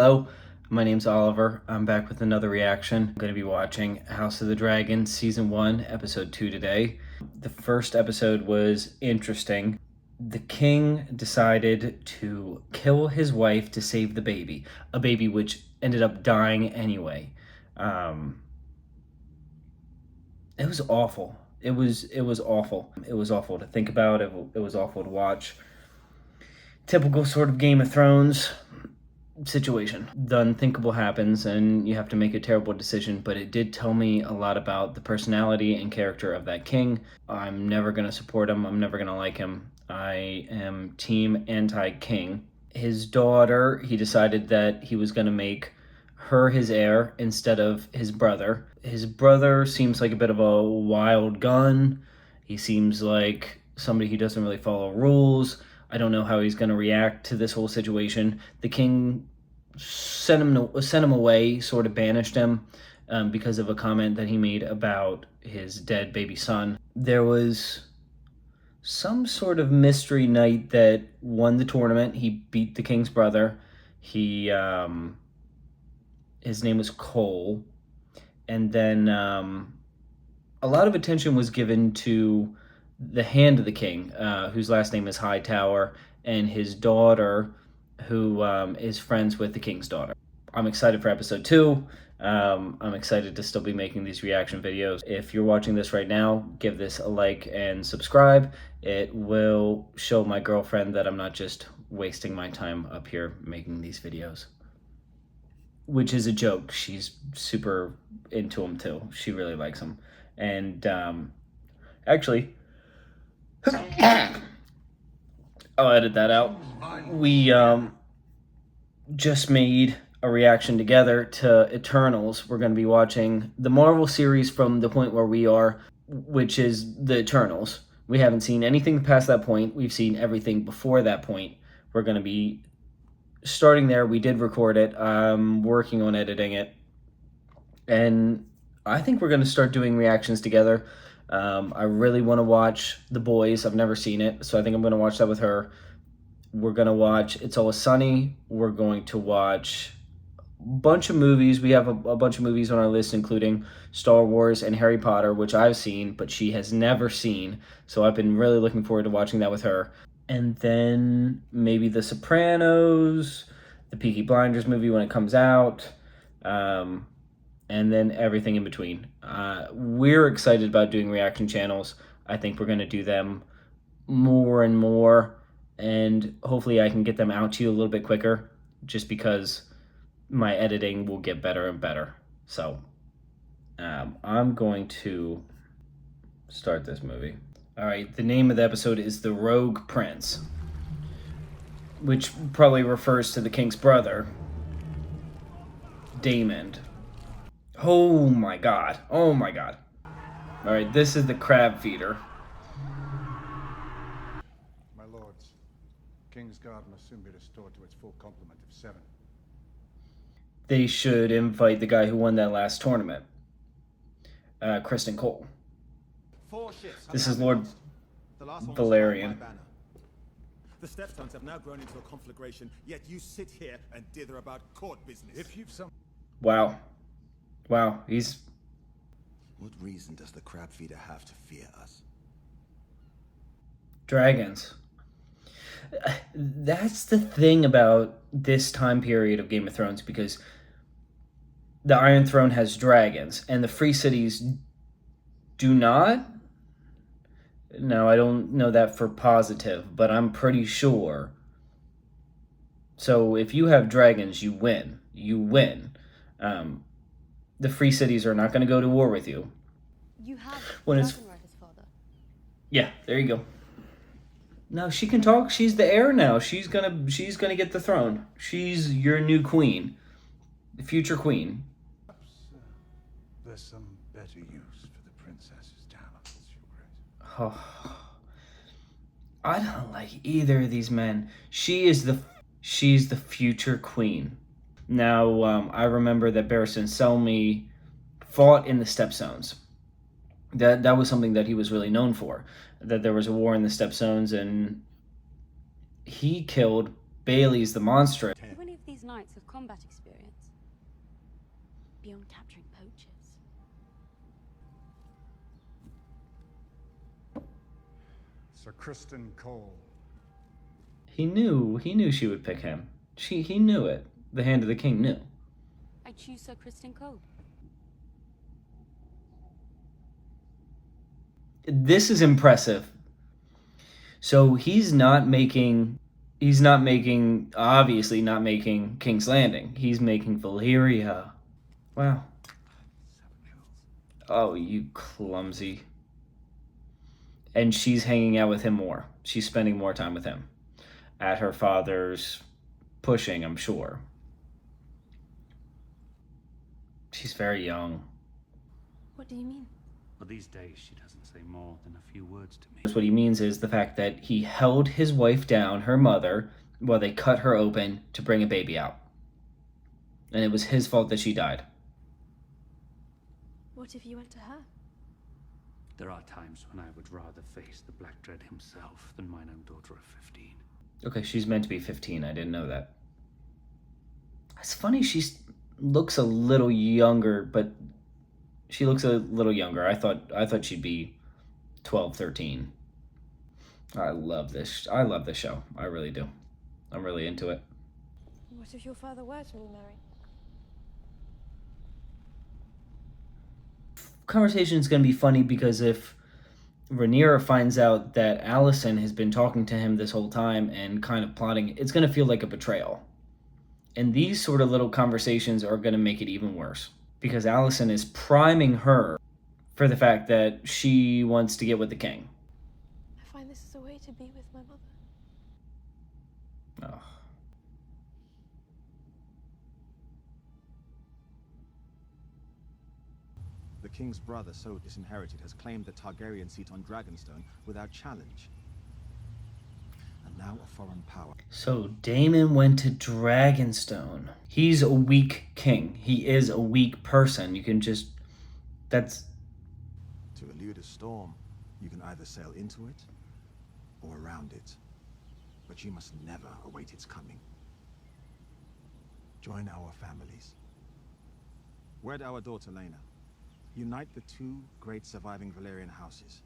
Hello, my name's Oliver. I'm back with another reaction. I'm going to be watching House of the Dragon Season 1, Episode 2 today. The first episode was interesting. The king decided to kill his wife to save the baby, a baby which ended up dying anyway. It was awful. It was awful. It was awful to think about. It was awful to watch. Typical sort of Game of Thrones situation. The unthinkable happens and you have to make a terrible decision, but it did tell me a lot about the personality and character of that king. I'm never going to support him. I'm never going to like him. I am team anti-king. His daughter, he decided that he was going to make her his heir instead of his brother. His brother seems like a bit of a wild gun. He seems like somebody who doesn't really follow rules. I don't know how he's going to react to this whole situation. The king sent him away, sort of banished him because of a comment that he made about his dead baby son. There was some sort of mystery knight that won the tournament. He beat the king's brother. His name was Cole. And then a lot of attention was given to the hand of the king, whose last name is Hightower, and his daughter, who is friends with the king's daughter. I'm excited for episode 2. I'm excited to still be making these reaction videos. If you're watching this right now, give this a like and subscribe. It will show my girlfriend that I'm not just wasting my time up here making these videos. Which is a joke. She's super into him too. She really likes him. And actually, I'll edit that out. We just made a reaction together to Eternals. We're going to be watching the Marvel series from the point where we are, which is the Eternals. We haven't seen anything past that point. We've seen everything before that point. We're going to be starting there. We did record it. I'm working on editing it. And I think we're going to start doing reactions together. I really want to watch The Boys. I've never seen it, so I think I'm going to watch that with her. We're going to watch It's Always Sunny. We're going to watch a bunch of movies. We have a bunch of movies on our list, including Star Wars and Harry Potter, which I've seen, but she has never seen. So I've been really looking forward to watching that with her. And then maybe The Sopranos, the Peaky Blinders movie when it comes out, and then everything in between. We're excited about doing reaction channels. I think we're going to do them more and more, and hopefully I can get them out to you a little bit quicker, just because my editing will get better and better. So I'm going to start this movie. All right, the name of the episode is The Rogue Prince, which probably refers to the king's brother, Damon. Oh my god. Oh my god. All right, this is the crab feeder. My lords, King's Guard must soon be restored to its full complement of 7. They should invite the guy who won that last tournament, Kristen Cole. This is Lord Valerian. The Stepstones have now grown into a conflagration, yet you sit here and dither about court business. If you've some... Wow. Wow, he's... What reason does the crab feeder have to fear us? Dragons. That's the thing about this time period of Game of Thrones, because the Iron Throne has dragons, and the Free Cities do not? No, I don't know that for positive, but I'm pretty sure. So if you have dragons, you win. You win. The Free Cities are not going to go to war with you. You have when it's Dragonrider's father. Yeah, there you go. No, she can talk. She's the heir now. She's gonna get the throne. She's your new queen, the future queen. There's some better use for the princess's talents, Your Grace. Oh, I don't like either of these men. She's the future queen. Now, I remember that Barristan Selmy fought in the Stepstones. That was something that he was really known for. That there was a war in the Stepstones, and he killed Bailey's the monster. Do any of these nights of combat experience. Beyond capturing poachers. Sir Kristen Cole. He knew she would pick him. He knew it. The Hand of the King knew. I choose Sir Kristen Cole. This is impressive. So he's obviously not making King's Landing. He's making Valyria. Wow. Oh, you clumsy. And she's hanging out with him more. She's spending more time with him. At her father's pushing, I'm sure. She's very young. What do you mean? Well, these days she doesn't say more than a few words to me. What he means is the fact that he held his wife down, her mother, while they cut her open to bring a baby out. And it was his fault that she died. What if you went to her? There are times when I would rather face the Black Dread himself than mine own daughter of 15. Okay, she's meant to be 15. I didn't know that. It's funny, she looks a little younger, but she looks a little younger. I thought she'd be 12, 13. I love this show. I really do. I'm really into it. What if your father were to remarry? Conversation is going to be funny because if Rhaenyra finds out that Alicent has been talking to him this whole time and kind of plotting, it's going to feel like a betrayal. And these sort of little conversations are going to make it even worse because Alicent is priming her for the fact that she wants to get with the king. I find this is a way to be with my mother. Oh. The king's brother, so disinherited, has claimed the Targaryen seat on Dragonstone without challenge. And now a foreign power. So Daemon went to Dragonstone. He's a weak king. He is a weak person. You can just... That's... To elude a storm, you can either sail into it or around it. But you must never await its coming. Join our families. Wed our daughter Lena. Unite the two great surviving Valyrian houses.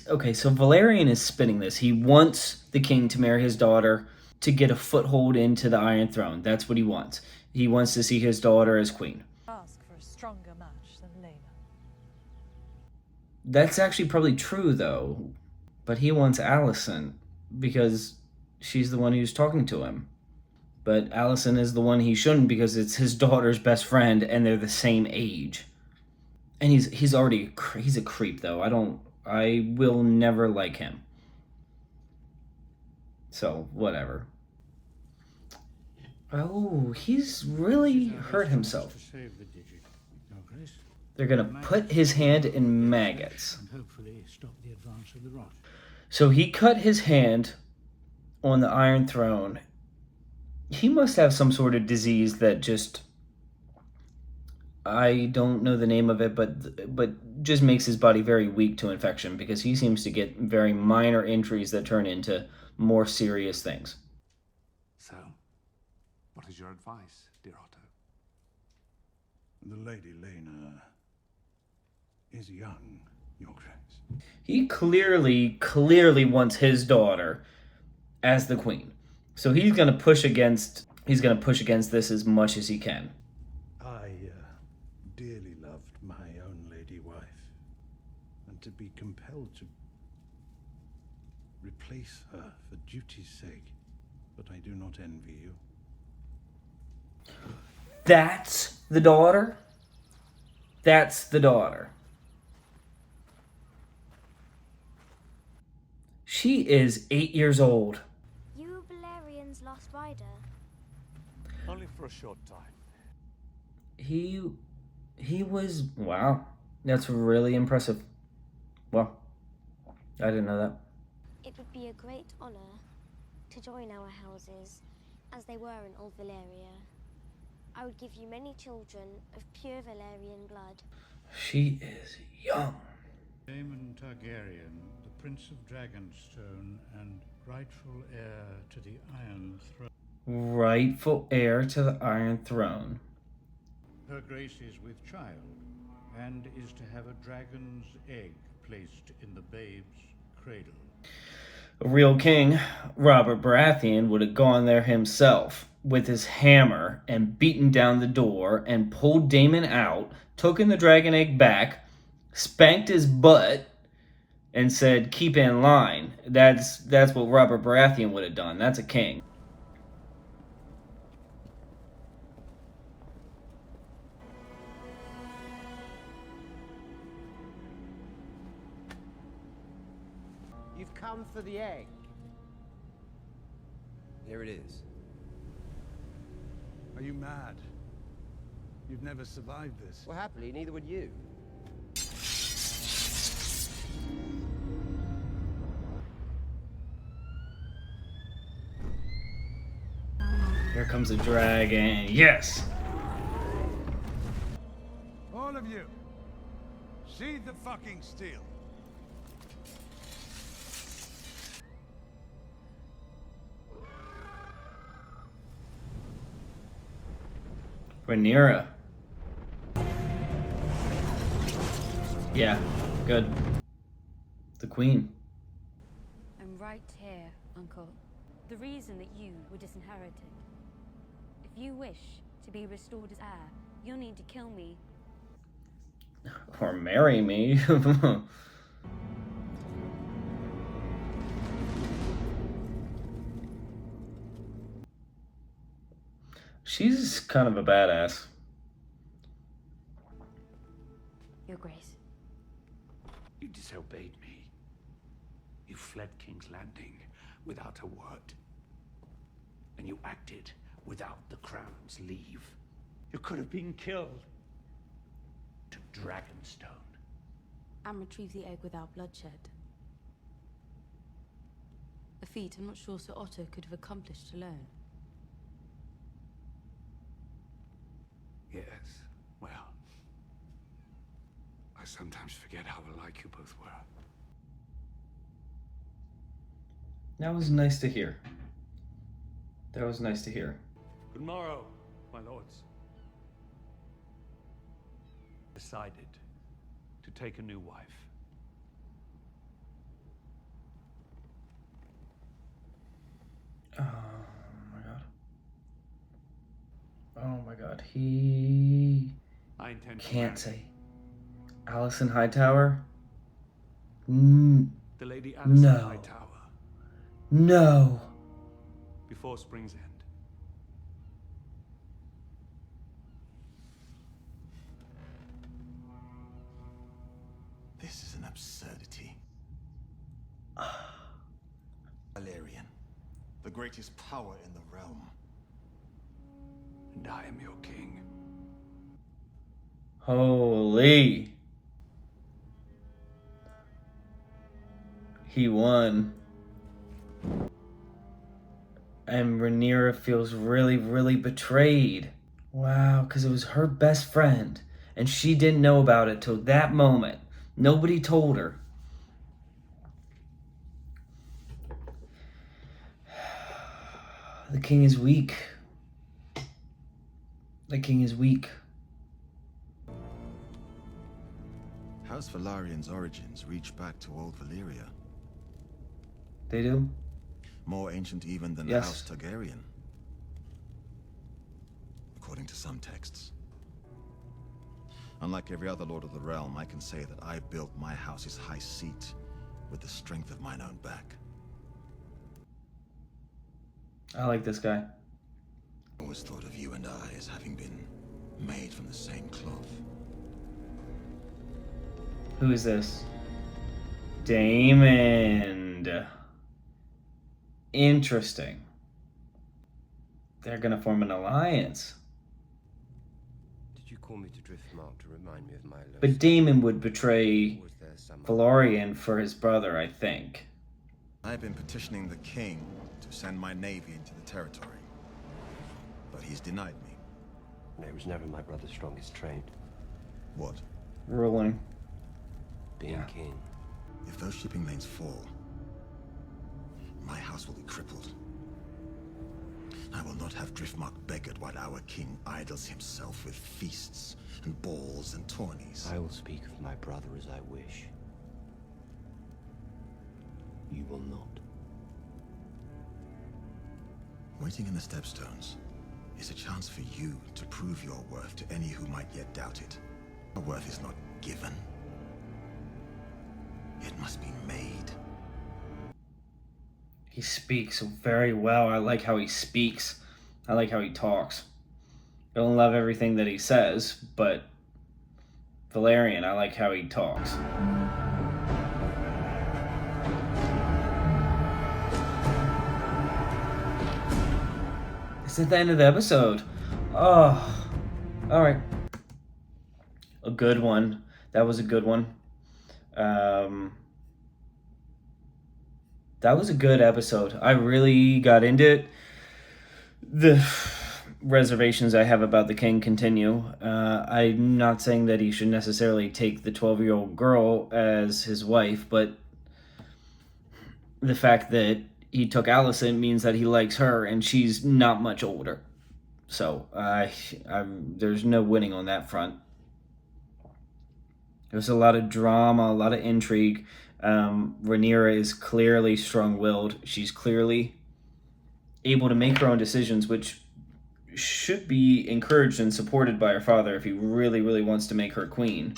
Okay, so Valerian is spinning this. He wants the king to marry his daughter to get a foothold into the Iron Throne. That's what he wants. He wants to see his daughter as queen. Ask for a stronger match than Lena. That's actually probably true, though. But he wants Alicent because she's the one who's talking to him. But Alicent is the one he shouldn't because it's his daughter's best friend and they're the same age. And he's a creep, though. I will never like him. So, whatever. Oh, he's really hurt himself. They're gonna put his hand in maggots. And hopefully stop the advance of the rot. So he cut his hand on the Iron Throne. He must have some sort of disease that just... I don't know the name of it, but just makes his body very weak to infection because he seems to get very minor injuries that turn into more serious things. So, what is your advice, dear Otto? The Lady Lena is young, Your Grace. He clearly wants his daughter as the queen. So he's going to push against this as much as he can. I dearly loved my own lady wife, and to be compelled to replace her for duty's sake, but I do not envy you. That's the daughter? That's the daughter. She is 8 years old. You Valerian's lost rider? Only for a short time. He was... Wow. That's really impressive. Well, I didn't know that. It would be a great honor to join our houses, as they were in Old Valyria. I would give you many children of pure Valerian blood. She is young. Daemon Targaryen, the Prince of Dragonstone and rightful heir to the Iron Throne. rightful heir to the Iron Throne. Her Grace is with child, and is to have a dragon's egg placed in the babe's cradle. A real king, Robert Baratheon, would have gone there himself with his hammer and beaten down the door and pulled Daemon out, taken the dragon egg back, spanked his butt, and said, "Keep in line." That's what Robert Baratheon would have done. That's a king. You've come for the egg. Here it is. Are you mad? You've never survived this. Well, happily, neither would you. Here comes a dragon. Yes! All of you, sheathe the fucking steel. Rhaenyra. Yeah, good. The queen. I'm right here, Uncle. The reason that you were disinherited. If you wish to be restored as heir, you'll need to kill me. Or marry me. She's kind of a badass. Your Grace. You disobeyed me. You fled King's Landing without a word. And you acted without the crown's leave. You could have been killed. To Dragonstone. And retrieve the egg without bloodshed. A feat I'm not sure Sir Otto could have accomplished alone. Yes, well, I sometimes forget how alike you both were. That was nice to hear. That was nice to hear. Good morrow, my lords. Decided to take a new wife. Oh my god. Oh my god. He I intend to can't marry say. Alison Hightower? the Lady Alison No. Hightower No. before Spring's End. This is an absurdity. Valerian, the greatest power in the realm. And I am your king. Holy. He won. And Rhaenyra feels really, really betrayed. Wow, because it was her best friend. And she didn't know about it till that moment. Nobody told her. The king is weak. The king is weak. House Valerian's origins reach back to old Valyria. They do? More ancient even than Yes. House Targaryen. According to some texts. Unlike every other lord of the realm, I can say that I built my house's high seat with the strength of mine own back. I like this guy. I always thought of you and I as having been made from the same cloth. Who is this? Daemon. Interesting. They're gonna form an alliance. Did you call me to Driftmark to remind me of my loss? But Daemon would betray Was there some Valorian for his brother, I think. I've been petitioning the king to send my navy into the territory. But he's denied me. No, it was never my brother's strongest trade. What? Ruling. Being Yeah. king. If those shipping lanes fall, my house will be crippled. I will not have Driftmark beggared while our king idles himself with feasts and balls and tourneys. I will speak of my brother as I wish. You will not. Waiting in the Stepstones is a chance for you to prove your worth to any who might yet doubt it. Your worth is not given. It must be made. He speaks very well. I like how he speaks. I like how he talks. I don't love everything that he says, but Valerian, I like how he talks. It's at the end of the episode. Oh, all right. A good one. That was a good one. That was a good episode. I really got into it. The reservations I have about the king continue. I'm not saying that he should necessarily take the 12-year-old girl as his wife, but the fact that he took Allison means that he likes her, and she's not much older. So there's no winning on that front. There's a lot of drama, a lot of intrigue. Rhaenyra is clearly strong-willed. She's clearly able to make her own decisions, which should be encouraged and supported by her father if he really, really wants to make her queen.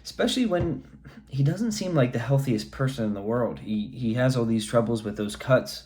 Especially when he doesn't seem like the healthiest person in the world. He has all these troubles with those cuts.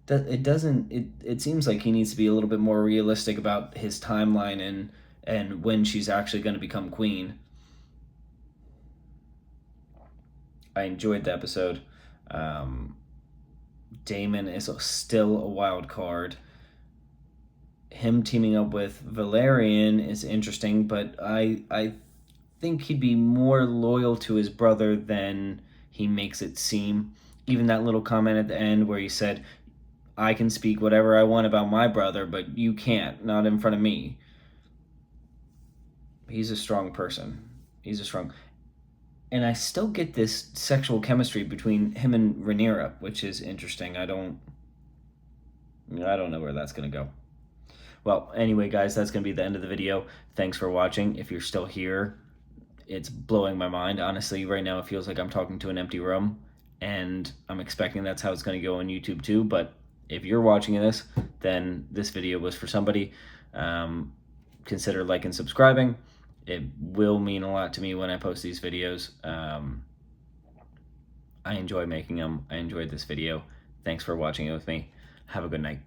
It seems like he needs to be a little bit more realistic about his timeline and when she's actually going to become queen. I enjoyed the episode. Daemon is still a wild card. Him teaming up with Valerian is interesting, but I think he'd be more loyal to his brother than he makes it seem. Even that little comment at the end where he said, I can speak whatever I want about my brother, but you can't, not in front of me. He's a strong person. And I still get this sexual chemistry between him and Rhaenyra, which is interesting. I don't know where that's going to go. Well, anyway, guys, that's going to be the end of the video. Thanks for watching. If you're still here, it's blowing my mind. Honestly, right now it feels like I'm talking to an empty room, and I'm expecting that's how it's going to go on YouTube too. But if you're watching this, then this video was for somebody. Consider liking and subscribing. It will mean a lot to me when I post these videos. I enjoy making them. I enjoyed this video. Thanks for watching it with me. Have a good night.